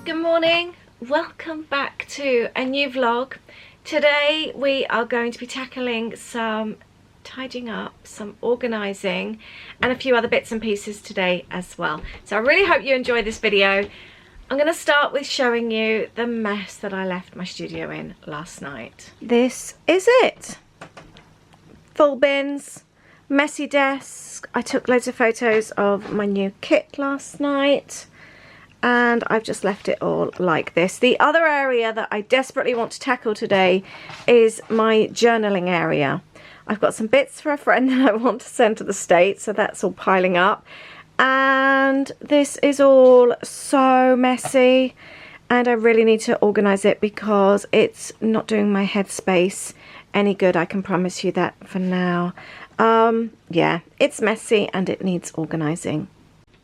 Good morning, welcome back to a new vlog. Today we are going to be tackling some tidying up, some organising and a few other bits and pieces today as well. So I really hope you enjoy this video. I'm going to start with showing you the mess that I left my studio in last night. This is it. Full bins, messy desk. I took loads of photos of my new kit last night. And I've just left it all like this. The other area that I desperately want to tackle today is my journaling area. I've got some bits for a friend that I want to send to the States, so that's all piling up. And this is all so messy and I really need to organise it because it's not doing my headspace any good. I can promise you that for now. Yeah, it's messy and it needs organising.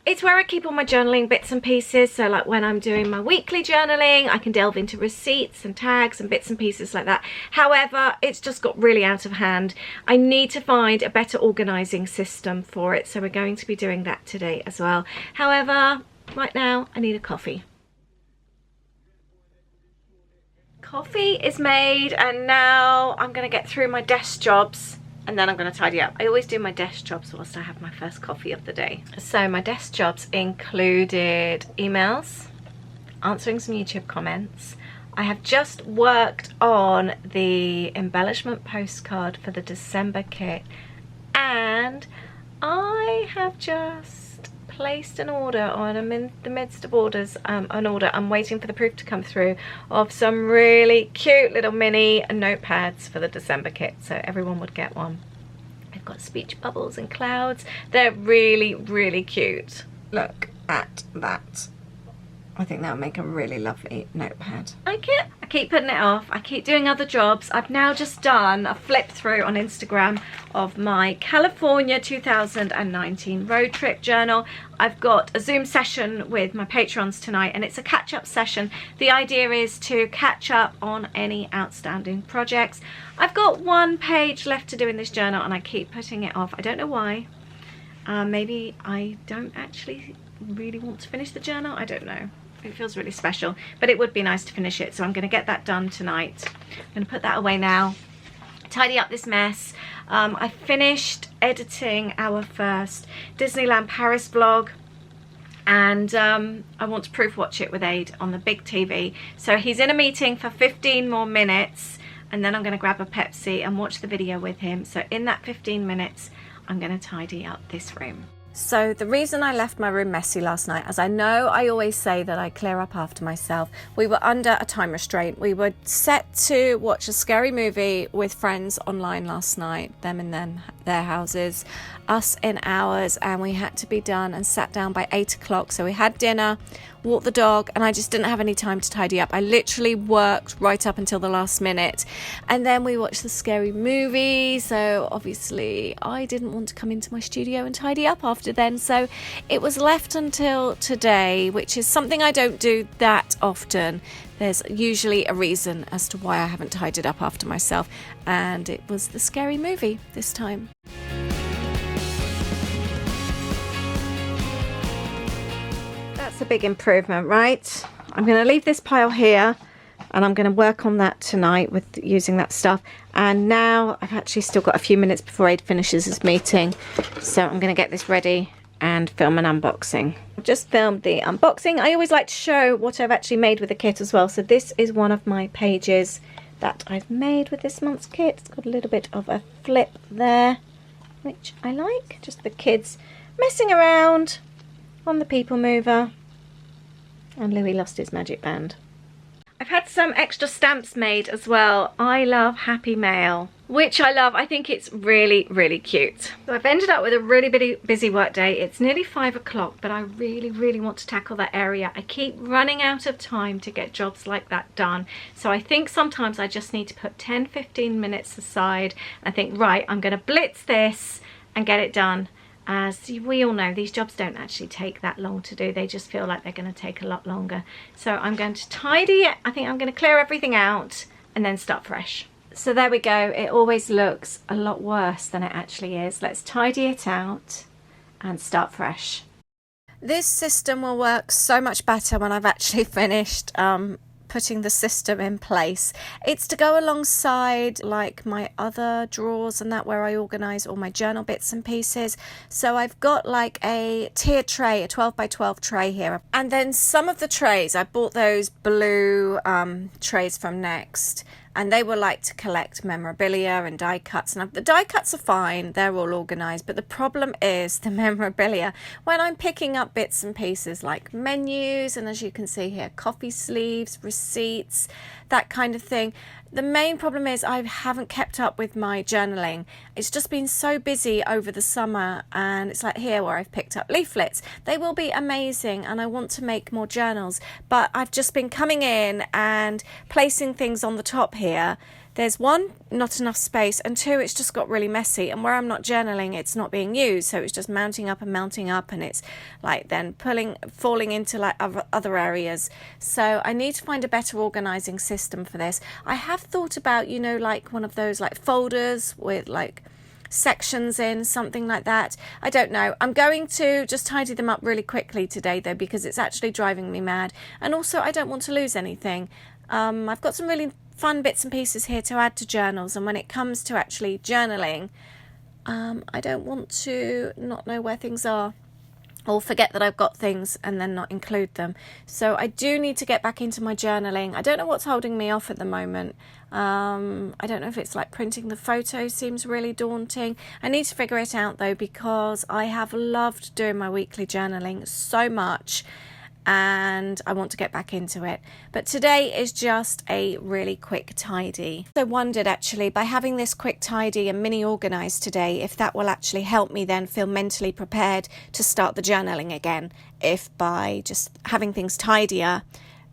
It's where I keep all my journaling bits and pieces, so like when I'm doing my weekly journaling I can delve into receipts and tags and bits and pieces like that. However, it's just got really out of hand. I need to find a better organising system for it, so we're going to be doing that today as well. However, right now I need a coffee. Coffee is made and now I'm going to get through my desk jobs. And then I'm going to tidy up. I always do my desk jobs whilst I have my first coffee of the day. So my desk jobs included emails, answering some YouTube comments. I have just worked on the embellishment postcard for the December kit. And I have just placed an order, or I'm in the midst of orders, an order. I'm waiting for the proof to come through of some really cute little mini notepads for the December kit, so everyone would get one. They've got speech bubbles and clouds. They're really, really cute. Look at that. I think that would make a really lovely notepad. Like it? I keep putting it off. I keep doing other jobs. I've now just done a flip through on Instagram of my California 2019 road trip journal. I've got a Zoom session with my patrons tonight and it's a catch-up session. The idea is to catch up on any outstanding projects. I've got one page left to do in this journal and I keep putting it off. I don't know why. Maybe I don't actually really want to finish the journal. I don't know. It feels really special, but it would be nice to finish it, so I'm going to get that done tonight. I'm going to put that away now, tidy up this mess. I finished editing our first Disneyland Paris vlog and I want to proof watch it with Aid on the big TV. So he's in a meeting for 15 more minutes and then I'm going to grab a Pepsi and watch the video with him. So in that 15 minutes I'm going to tidy up this room. So the reason I left my room messy last night, as I know I always say that I clear up after myself, we were under a time restraint. We were set to watch a scary movie with friends online last night, them in their houses, us in ours, and we had to be done and sat down by 8 o'clock. So we had dinner, walked the dog, and I just didn't have any time to tidy up. I literally worked right up until the last minute. And then we watched the scary movie, so obviously I didn't want to come into my studio and tidy up after then. So it was left until today, which is something I don't do that often. There's usually a reason as to why I haven't tidied up after myself, and it was the scary movie this time. That's a big improvement, right? I'm going to leave this pile here and I'm going to work on that tonight with using that stuff. And now I've actually still got a few minutes before Aid finishes his meeting, so I'm going to get this ready and film an unboxing. I've just filmed the unboxing. I always like to show what I've actually made with the kit as well. So this is one of my pages that I've made with this month's kit. It's got a little bit of a flip there, which I like. Just the kids messing around on the people mover. And Louis lost his magic band. I've had some extra stamps made as well. I love Happy Mail, which I love. I think it's really, really cute. So I've ended up with a really busy work day. It's nearly 5 o'clock, but I really, really want to tackle that area. I keep running out of time to get jobs like that done. So I think sometimes I just need to put 10-15 minutes aside. I think, right, I'm going to blitz this and get it done. As we all know, these jobs don't actually take that long to do. They just feel like they're going to take a lot longer. So I'm going to tidy it. I think I'm going to clear everything out and then start fresh. So there we go. It always looks a lot worse than it actually is. Let's tidy it out and start fresh. This system will work so much better when I've actually finished putting the system in place. It's to go alongside like my other drawers and that, where I organize all my journal bits and pieces. So I've got like a tiered tray, a 12 by 12 tray here. And then some of the trays, I bought those blue trays from Next. And they were like to collect memorabilia and die cuts. And the die cuts are fine, they're all organised. But the problem is the memorabilia. When I'm picking up bits and pieces like menus, and as you can see here, coffee sleeves, receipts, that kind of thing. The main problem is I haven't kept up with my journaling. It's just been so busy over the summer, and it's like here where I've picked up leaflets. They will be amazing and I want to make more journals, but I've just been coming in and placing things on the top here. There's one, not enough space, and two, it's just got really messy, and where I'm not journaling, it's not being used, so it's just mounting up, and it's like then falling into like other areas. So I need to find a better organizing system for this. I have thought about, you know, like one of those like folders with like sections in, something like that. I don't know. I'm going to just tidy them up really quickly today though, because it's actually driving me mad, and also I don't want to lose anything. I've got some really fun bits and pieces here to add to journals, and when it comes to actually journaling, I don't want to not know where things are or forget that I've got things and then not include them. So I do need to get back into my journaling. I don't know what's holding me off at the moment. I don't know if it's like printing the photos seems really daunting. I need to figure it out though, because I have loved doing my weekly journaling so much, and I want to get back into it. But today is just a really quick tidy. I wondered actually, by having this quick tidy and mini organised today, if that will actually help me then feel mentally prepared to start the journaling again, if by just having things tidier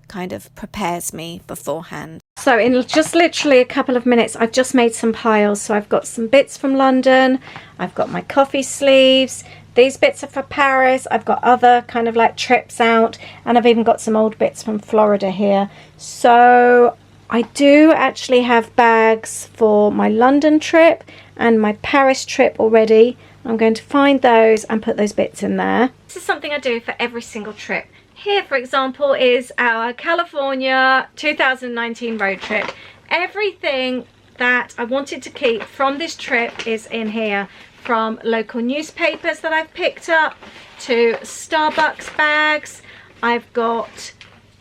kind of prepares me beforehand. So in just literally a couple of minutes, I've just made some piles. So I've got some bits from London, I've got my coffee sleeves, these bits are for Paris, I've got other kind of like trips out, and I've even got some old bits from Florida here. So I do actually have bags for my London trip and my Paris trip already. I'm going to find those and put those bits in there. This is something I do for every single trip. Here, for example, is our California 2019 road trip. Everything that I wanted to keep from this trip is in here. From local newspapers that I've picked up to Starbucks bags. I've got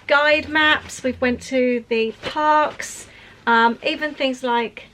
guide maps. We've went to the parks. Even things like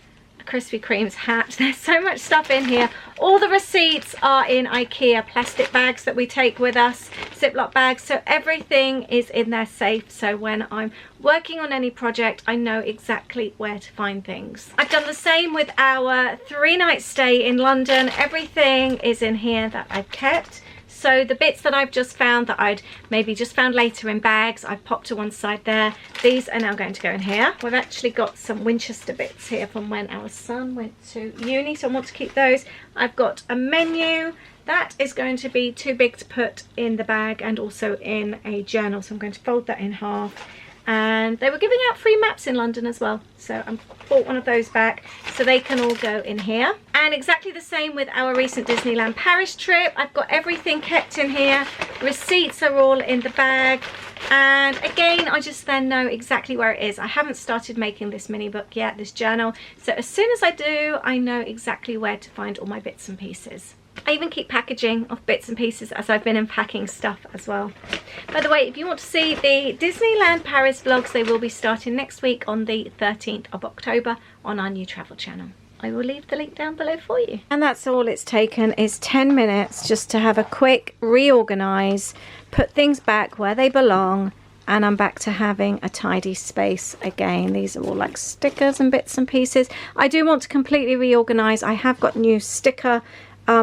Krispy Kreme's hat. There's so much stuff in here. All the receipts are in IKEA plastic bags that we take with us, Ziploc bags, so everything is in there safe. So when I'm working on any project, I know exactly where to find things. I've done the same with our 3-night stay in London. Everything is in here that I've kept. So the bits that I've just found that I'd maybe just found later in bags, I've popped to one side there. These are now going to go in here. We've actually got some Winchester bits here from when our son went to uni, so I want to keep those. I've got a menu. That is going to be too big to put in the bag and also in a journal, so I'm going to fold that in half. And they were giving out free maps in London as well, so I bought one of those back so they can all go in here. And exactly the same with our recent Disneyland Paris trip. I've got everything kept in here. Receipts are all in the bag, and again I just then know exactly where it is. I haven't started making this mini book yet, this journal, so as soon as I do, I know exactly where to find all my bits and pieces. I even keep packaging of bits and pieces as I've been unpacking stuff as well. By the way, if you want to see the Disneyland Paris vlogs, they will be starting next week on the 13th of October on our new travel channel. I will leave the link down below for you. And that's all it's taken, is 10 minutes just to have a quick reorganize, put things back where they belong, and I'm back to having a tidy space again. These are all like stickers and bits and pieces. I do want to completely reorganize. I have got new sticker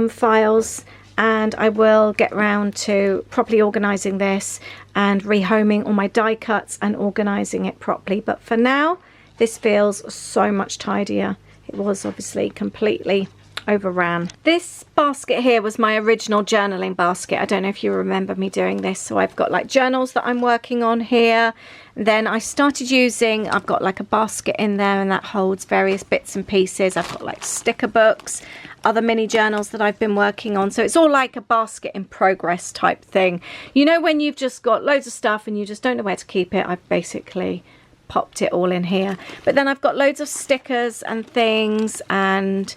files, and I will get round to properly organising this and rehoming all my die cuts and organising it properly. But for now, this feels so much tidier. It was obviously completely overran. This basket here was my original journaling basket. I don't know if you remember me doing this. So I've got like journals that I'm working on here. Then I started using, I've got like a basket in there, and that holds various bits and pieces. I've got like sticker books. other mini journals that I've been working on. So it's all like a basket in progress type thing. You know, when you've just got loads of stuff and you just don't know where to keep it, I've basically popped it all in here. But then I've got loads of stickers and things and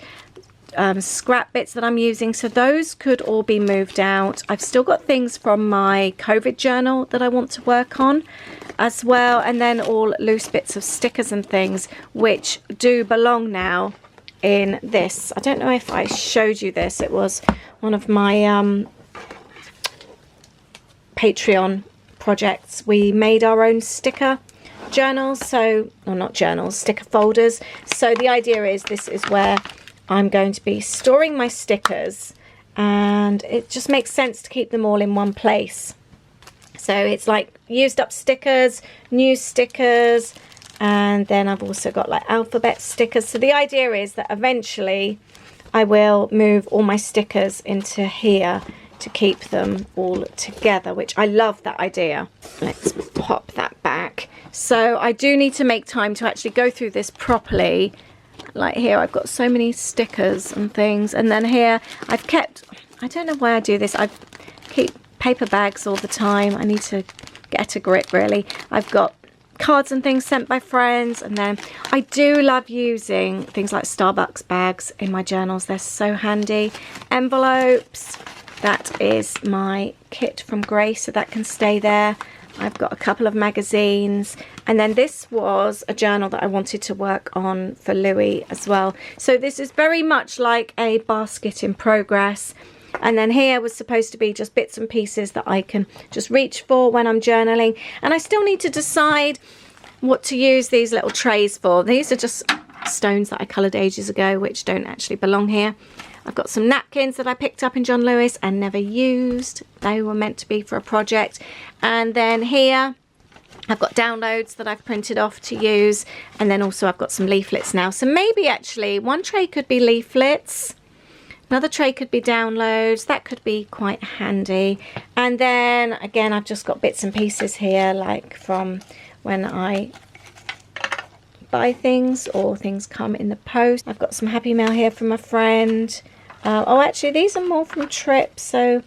scrap bits that I'm using, so those could all be moved out. I've still got things from my COVID journal that I want to work on as well, and then all loose bits of stickers and things which do belong now in this. I don't know if I showed you this. It was one of my Patreon projects. We made our own sticker journals, so, or not journals, sticker folders. So the idea is this is where I'm going to be storing my stickers, and it just makes sense to keep them all in one place. So it's like used up stickers, new stickers, and then I've also got like alphabet stickers. So the idea is that eventually I will move all my stickers into here to keep them all together, which I love that idea. Let's pop that back. So I do need to make time to actually go through this properly. Like here I've got so many stickers and things, and then here I've kept, I don't know why I do this, I keep paper bags all the time. I need to get a grip really. I've got cards and things sent by friends, and then I do love using things like Starbucks bags in my journals. They're so handy. Envelopes, that is my kit from Grace, so that can stay there. I've got a couple of magazines, and then this was a journal that I wanted to work on for Louis as well. So this is very much like a basket in progress. And then here was supposed to be just bits and pieces that I can just reach for when I'm journaling. And I still need to decide what to use these little trays for. These are just stones that I coloured ages ago, which don't actually belong here. I've got some napkins that I picked up in John Lewis and never used. They were meant to be for a project. And then here I've got downloads that I've printed off to use. And then also I've got some leaflets now. So maybe actually one tray could be leaflets. Another tray could be downloads. That could be quite handy. And then again, I've just got bits and pieces here, like from when I buy things or things come in the post. I've got some Happy Mail here from a friend. Oh, actually, these are more from trips. So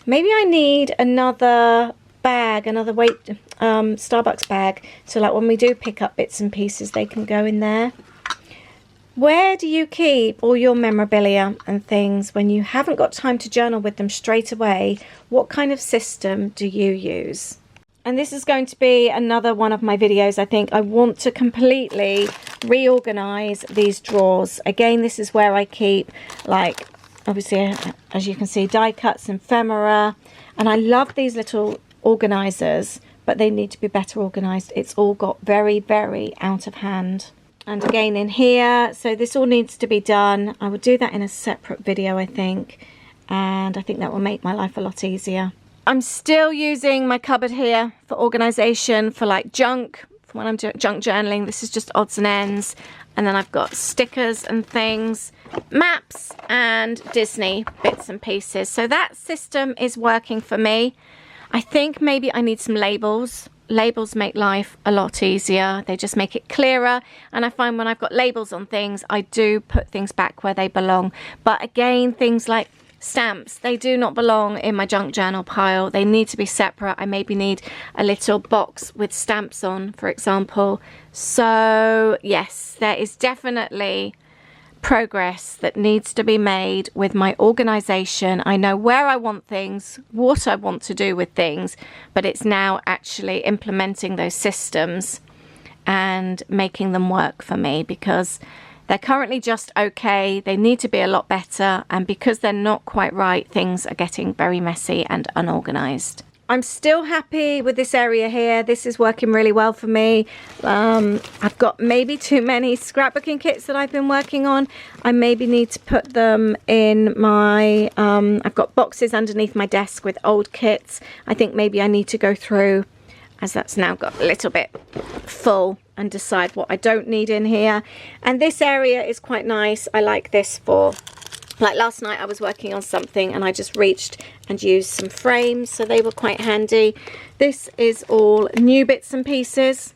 maybe I need another bag, another Starbucks bag. So like when we do pick up bits and pieces, they can go in there. Where do you keep all your memorabilia and things when you haven't got time to journal with them straight away? What kind of system do you use? And this is going to be another one of my videos. I think I want to completely reorganize these drawers. Again, this is where I keep, like, obviously, as you can see, die cuts and ephemera. And I love these little organizers, but they need to be better organized. It's all got very, very out of hand. And again in here, so this all needs to be done. I would do that in a separate video, I think. And I think that will make my life a lot easier. I'm still using my cupboard here for organization, for like junk, for when I'm doing junk journaling. This is just odds and ends. And then I've got stickers and things, maps and Disney bits and pieces. So that system is working for me. I think maybe I need some labels. Labels make life a lot easier. They just make it clearer. And I find when I've got labels on things, I do put things back where they belong. But again, things like stamps, they do not belong in my junk journal pile. They need to be separate. I maybe need a little box with stamps on, for example. So yes, there is definitely progress that needs to be made with my organization. I know where I want things, what I want to do with things, but it's now actually implementing those systems and making them work for me, because they're currently just okay. They need to be a lot better, and because they're not quite right, things are getting very messy and unorganized. I'm still happy with this area here. This is working really well for me. I've got maybe too many scrapbooking kits that I've been working on. I maybe need to put them in my, I've got boxes underneath my desk with old kits. I think maybe I need to go through, as that's now got a little bit full, and decide what I don't need in here. And this area is quite nice. I like this for, like last night I was working on something and I just reached and used some frames, so they were quite handy. This is all new bits and pieces.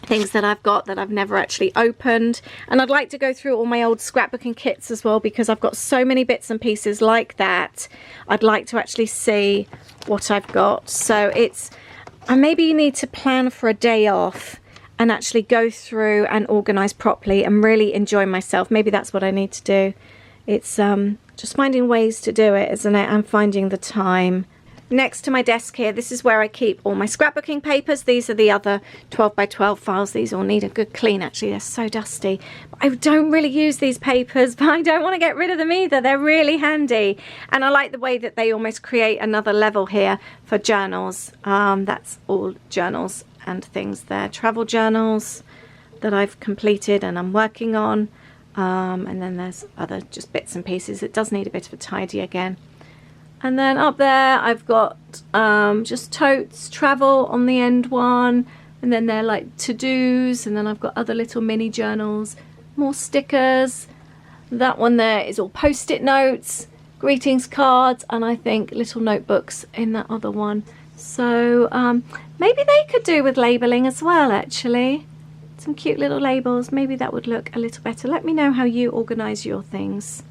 things that I've got that I've never actually opened. And I'd like to go through all my old scrapbooking kits as well, because I've got so many bits and pieces like that. I'd like to actually see what I've got. So I maybe need to plan for a day off and actually go through and organize properly and really enjoy myself. Maybe that's what I need to do. It's just finding ways to do it, isn't it? And finding the time. Next to my desk here, this is where I keep all my scrapbooking papers. These are the other 12 by 12 files. These all need a good clean, actually. They're so dusty. But I don't really use these papers, but I don't want to get rid of them either. They're really handy. And I like the way that they almost create another level here for journals. That's all journals and things there. Travel journals that I've completed and I'm working on. And then there's other just bits and pieces. It does need a bit of a tidy again. And then up there I've got just totes, travel on the end one, and then they're like to-dos, and then I've got other little mini journals, more stickers. That one there is all post-it notes, greetings cards, and I think little notebooks in that other one. So maybe they could do with labelling as well, actually. Some cute little labels. Maybe that would look a little better. Let me know how you organise your things.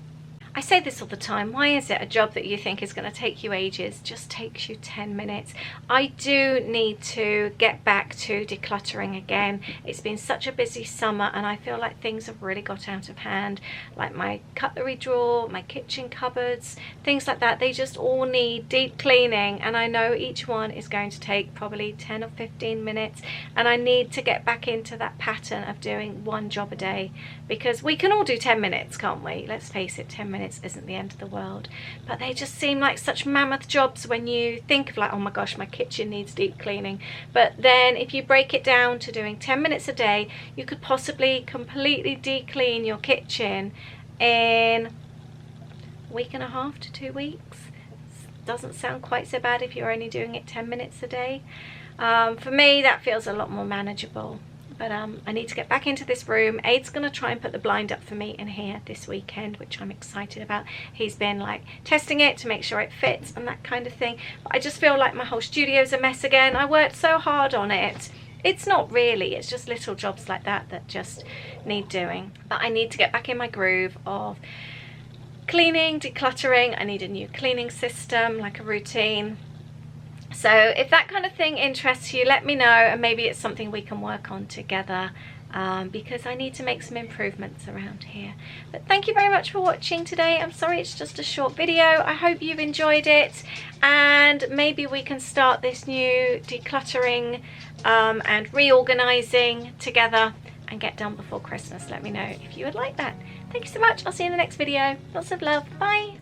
I say this all the time, why is it a job that you think is going to take you ages just takes you 10 minutes? I do need to get back to decluttering again. It's been such a busy summer and I feel like things have really got out of hand. Like my cutlery drawer, my kitchen cupboards, things like that, they just all need deep cleaning, and I know each one is going to take probably 10 or 15 minutes, and I need to get back into that pattern of doing one job a day, because we can all do 10 minutes, can't we? Let's face it, 10 minutes isn't the end of the world, but they just seem like such mammoth jobs when you think of like, oh my gosh, my kitchen needs deep cleaning. But then if you break it down to doing 10 minutes a day, you could possibly completely de-clean your kitchen in a week and a half to 2 weeks. Doesn't sound quite so bad if you're only doing it 10 minutes a day. For me, that feels a lot more manageable. But I need to get back into this room. Aid's going to try and put the blind up for me in here this weekend, which I'm excited about. He's been like testing it to make sure it fits and that kind of thing. But I just feel like my whole studio's a mess again. I worked so hard on it. It's not really, it's just little jobs like that that just need doing. But I need to get back in my groove of cleaning, decluttering. I need a new cleaning system, like a routine. So if that kind of thing interests you, let me know, and maybe it's something we can work on together, because I need to make some improvements around here. But thank you very much for watching today. I'm sorry it's just a short video. I hope you've enjoyed it, and maybe we can start this new decluttering and reorganizing together and get done before Christmas. Let me know if you would like that. Thank you so much. I'll see you in the next video. Lots of love. Bye.